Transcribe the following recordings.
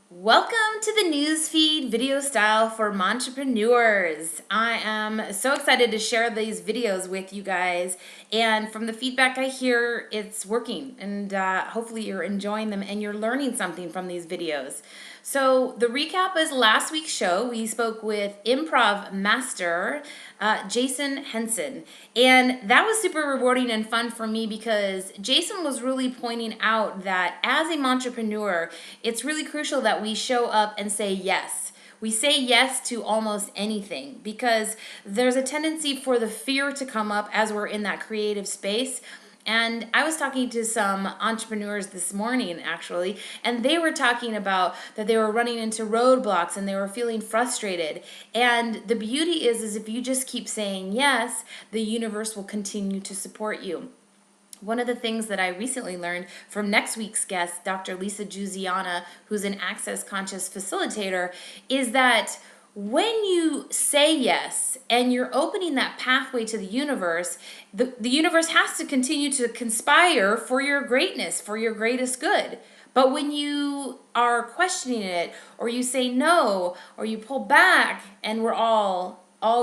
Welcome to the newsfeed video style for Mantrapreneurs. I am so excited to share these videos with you guys, and from the feedback I hear, it's working, and hopefully you're enjoying them and you're learning something from these videos. So the recap is last week's show. We spoke with improv master Jason Henson, and that was super rewarding and fun for me because Jason was really pointing out that as a entrepreneur, it's really crucial that we show up and say yes. We say yes to almost anything because there's a tendency for the fear to come up as we're in that creative space. And I was talking to some entrepreneurs this morning, actually, and they were talking about that they were running into roadblocks and they were feeling frustrated. And the beauty is if you just keep saying yes, the universe will continue to support you. One of the things that I recently learned from next week's guest, Dr. Lisa Giuziana, who's an Access Conscious facilitator, is that when you say yes and you're opening that pathway to the universe universe has to continue to conspire for your greatness, for your greatest good. But when you are questioning it, or you say no, or you pull back, and we're all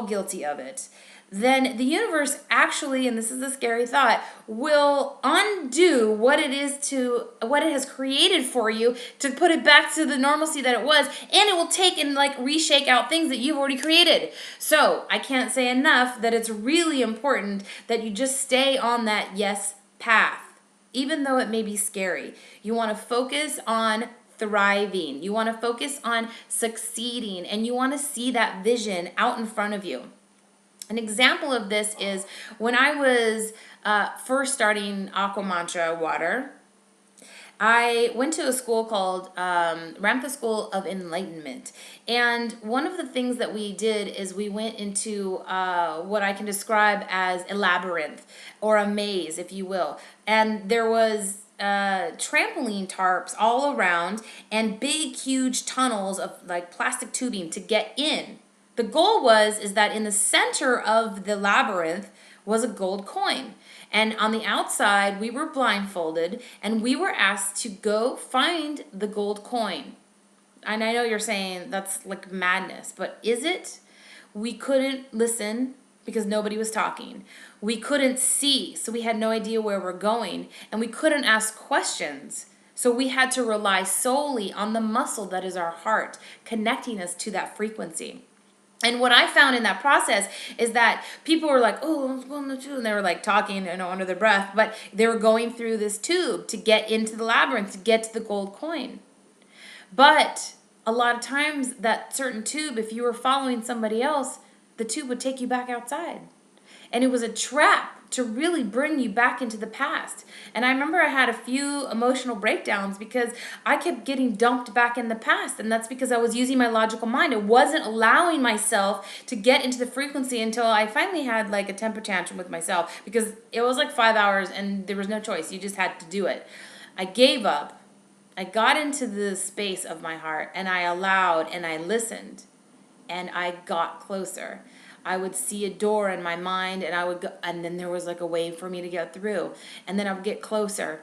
guilty of it, then the universe actually, and this is a scary thought, will undo what it has created for you to put it back to the normalcy that it was, and it will take and reshake out things that you've already created. So I can't say enough that it's really important that you just stay on that yes path, even though it may be scary. You want to focus on thriving. You want to focus on succeeding, and you want to see that vision out in front of you. An example of this is when I was first starting AQUAMANTRA water. I went to a school called Ramtha School of Enlightenment. And one of the things that we did is we went into what I can describe as a labyrinth, or a maze, if you will. And there was trampoline tarps all around and big, huge tunnels of plastic tubing to get in. The goal is that in the center of the labyrinth was a gold coin. And on the outside, we were blindfolded and we were asked to go find the gold coin. And I know you're saying that's like madness, but is it? We couldn't listen because nobody was talking. We couldn't see, so we had no idea where we're going. And we couldn't ask questions. So we had to rely solely on the muscle that is our heart, connecting us to that frequency. And what I found in that process is that people were like, oh, I'm going to the tube. And they were talking, under their breath, but they were going through this tube to get into the labyrinth, to get to the gold coin. But a lot of times that certain tube, if you were following somebody else, the tube would take you back outside. And it was a trap to really bring you back into the past. And I remember I had a few emotional breakdowns because I kept getting dumped back in the past. And that's because I was using my logical mind. It wasn't allowing myself to get into the frequency until I finally had a temper tantrum with myself, because it was 5 hours and there was no choice. You just had to do it. I gave up. I got into the space of my heart and I allowed and I listened and I got closer. I would see a door in my mind and I would go, and then there was a way for me to get through. And then I would get closer.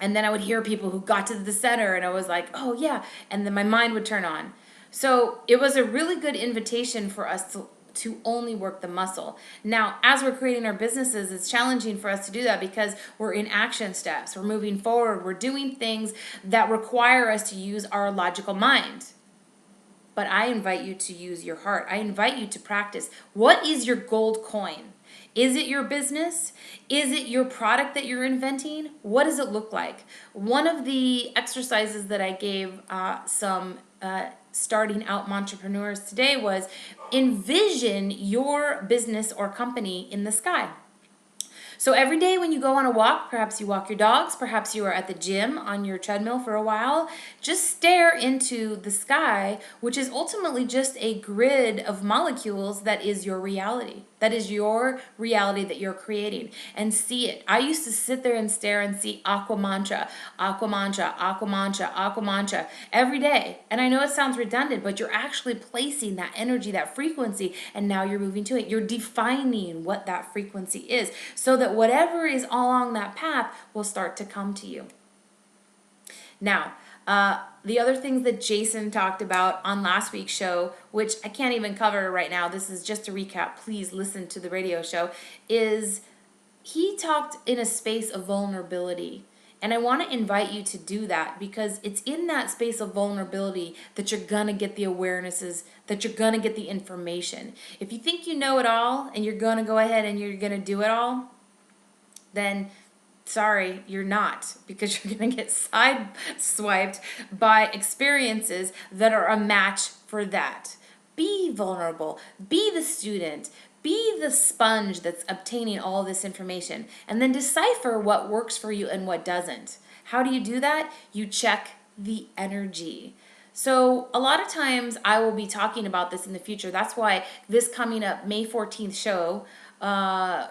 And then I would hear people who got to the center and I was like, oh yeah. And then my mind would turn on. So it was a really good invitation for us to only work the muscle. Now, as we're creating our businesses, it's challenging for us to do that because we're in action steps. We're moving forward. We're doing things that require us to use our logical mind. But I invite you to use your heart. I invite you to practice. What is your gold coin? Is it your business? Is it your product that you're inventing? What does it look like? One of the exercises that I gave some starting out entrepreneurs today was envision your business or company in the sky. So every day when you go on a walk, perhaps you walk your dogs, perhaps you are at the gym on your treadmill for a while, just stare into the sky, which is ultimately just a grid of molecules that is your reality. That is your reality that you're creating, and see it. I used to sit there and stare and see AQUAMANTRA, AQUAMANTRA, AQUAMANTRA, AQUAMANTRA every day. And I know it sounds redundant, but you're actually placing that energy, that frequency, and now you're moving to it. You're defining what that frequency is so that whatever is along that path will start to come to you. Now, The other things that Jason talked about on last week's show, which I can't even cover right now, this is just a recap, please listen to the radio show, is he talked in a space of vulnerability. And I want to invite you to do that because it's in that space of vulnerability that you're going to get the awarenesses, that you're going to get the information. If you think you know it all and you're going to go ahead and you're going to do it all, then sorry, you're not, because you're going to get sideswiped by experiences that are a match for that. Be vulnerable. Be the student. Be the sponge that's obtaining all this information, and then decipher what works for you and what doesn't. How do you do that? You check the energy. So a lot of times I will be talking about this in the future. That's why this coming up May 14th show,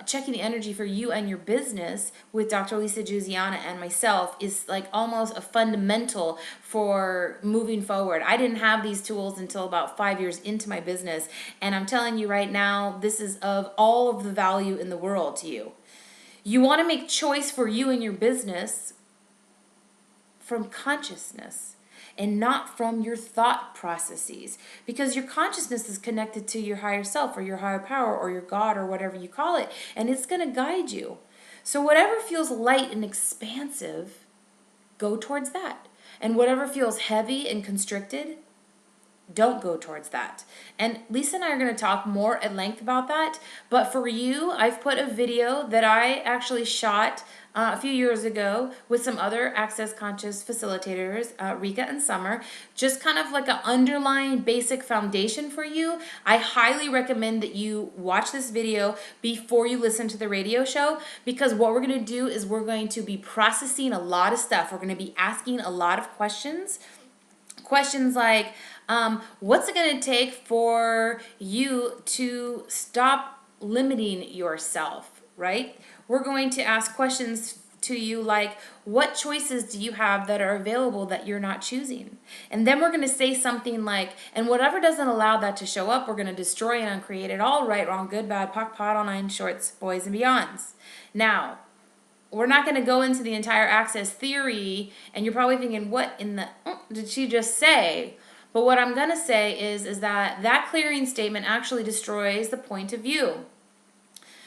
checking the energy for you and your business with Dr. Lisa Giusiana and myself, is like almost a fundamental for moving forward. I didn't have these tools until about 5 years into my business, and I'm telling you right now, this is of all of the value in the world to you. You want to make choice for you and your business from consciousness and not from your thought processes, because your consciousness is connected to your higher self or your higher power or your God or whatever you call it, and it's going to guide you. So whatever feels light and expansive, go towards that. And whatever feels heavy and constricted, don't go towards that. And Lisa and I are going to talk more at length about that. But for you, I've put a video that I actually shot a few years ago with some other Access Conscious facilitators, Rika and Summer, just kind of like an underlying basic foundation for you. I highly recommend that you watch this video before you listen to the radio show, because what we're going to do is we're going to be processing a lot of stuff. We're going to be asking a lot of questions. Questions like, what's it going to take for you to stop limiting yourself, right? We're going to ask questions to you like, what choices do you have that are available that you're not choosing? And then we're going to say something like, and whatever doesn't allow that to show up, we're going to destroy and uncreate it all, right, wrong, good, bad, POC, POD, all nine shorts, boys and beyonds. Now, we're not going to go into the entire access theory, and you're probably thinking, what in the did she just say? But what I'm going to say is that clearing statement actually destroys the point of view.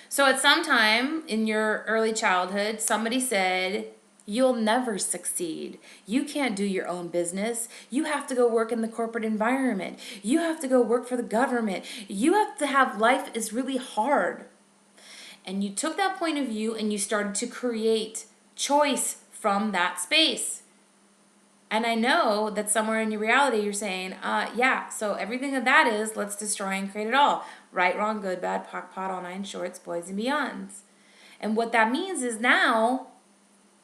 So at some time in your early childhood, somebody said, you'll never succeed. You can't do your own business. You have to go work in the corporate environment. You have to go work for the government. You have to have life is really hard. And you took that point of view and you started to create choice from that space. And I know that somewhere in your reality you're saying, yeah, so everything that is, let's destroy and create it all. Right, wrong, good, bad, POC, POD, all nine shorts, boys and beyonds. And what that means is now,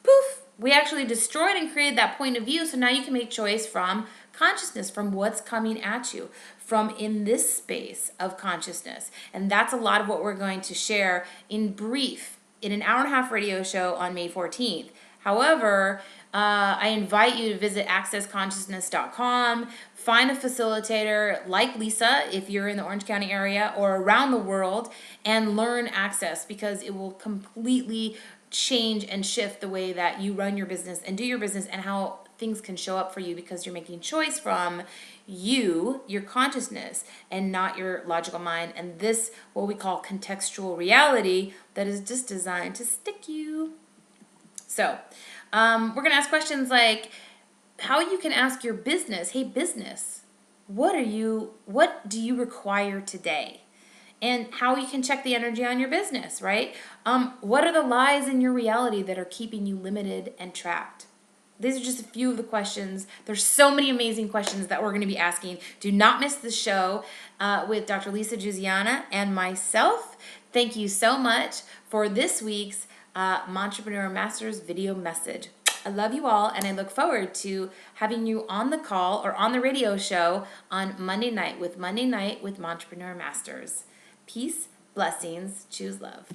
poof, we actually destroyed and created that point of view, so now you can make choice from consciousness, from what's coming at you, from in this space of consciousness. And that's a lot of what we're going to share in brief in an hour-and-a-half radio show on May 14th. However, I invite you to visit accessconsciousness.com, find a facilitator like Lisa if you're in the Orange County area or around the world, and learn Access, because it will completely change and shift the way that you run your business and do your business and how things can show up for you, because you're making choice from you, your consciousness, and not your logical mind. And this, what we call contextual reality, that is just designed to stick you. So we're going to ask questions like how you can ask your business, hey business, what do you require today? And how you can check the energy on your business, right? What are the lies in your reality that are keeping you limited and trapped? These are just a few of the questions. There's so many amazing questions that we're going to be asking. Do not miss the show with Dr. Lisa Giusiana and myself. Thank you so much for this week's Mantrapreneur Masters video message. I love you all, and I look forward to having you on the call or on the radio show on Monday night with Mantrapreneur Masters. Peace, blessings, choose love.